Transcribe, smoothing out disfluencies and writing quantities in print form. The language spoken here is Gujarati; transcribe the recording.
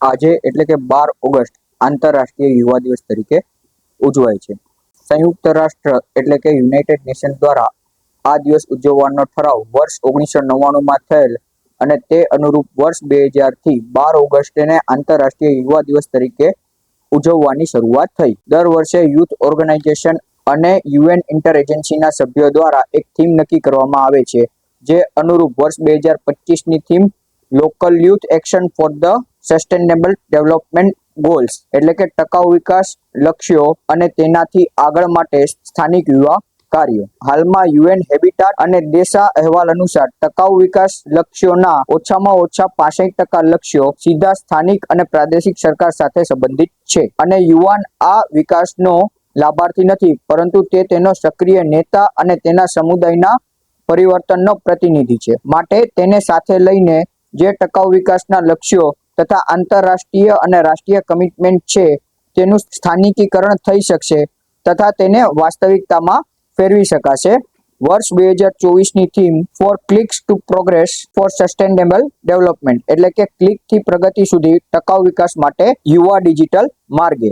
આજે એટલે કે 12 ઓગસ્ટ આંતરરાષ્ટ્રીય યુવા દિવસ તરીકે ઉજવાય છે. સંયુક્ત રાષ્ટ્ર એટલે કે યુનાઇટેડ નેશન દ્વારા આ દિવસ ઉજવવાનો ઠરાવ વર્ષ 1999માં થયેલ અને તે અનુરૂપ વર્ષ 2000થી 12 ઓગસ્ટને આંતરરાષ્ટ્રીય યુવા દિવસ તરીકે ઉજવવાની શરૂઆત થઈ. દર વર્ષે યુથ ઓર્ગેનાઇઝેશન અને યુએન ઇન્ટર એજન્સીના સભ્યો દ્વારા એક થીમ નક્કી કરવામાં આવે છે, જે અનુરૂપ વર્ષ 2025ની થીમ local youth action for the sustainable development goals એટલે કે ટકાઉ વિકાસ લક્ષ્યો અને તેનાથી આગળ માટે સ્થાનિક યુવા કાર્યો. હાલમાં યુએન હેબિટાટ અને દેશા અહેવાલ અનુસાર ટકાઉ વિકાસ લક્ષ્યોના ઓછામાં ઓછા 65% લક્ષ્યો સીધા સ્થાનિક અને પ્રાદેશિક સરકાર સાથે સંબંધિત છે અને યુવાન આ વિકાસનો લાભાર્થી નથી, પરંતુ તે તેનો સક્રિય નેતા અને તેના સમુદાયના પરિવર્તનનો પ્રતિનિધિ છે. માટે તેને સાથે લઈને જે ટકાઉ વિકાસના લક્ષ્યો તથા આંતરરાષ્ટ્રીય અને રાષ્ટ્રીય કમિટમેન્ટ છે તેનું સ્થાનિકીકરણ થઈ શકશે તથા તેને વાસ્તવિકતામાં ફેરવી શકાશે. વર્ષ 2024ની થીમ for clicks to progress for sustainable development એટલે કે ક્લિકથી પ્રગતિ સુધી ટકાઉ વિકાસ માટે યુવા ડિજિટલ માર્ગે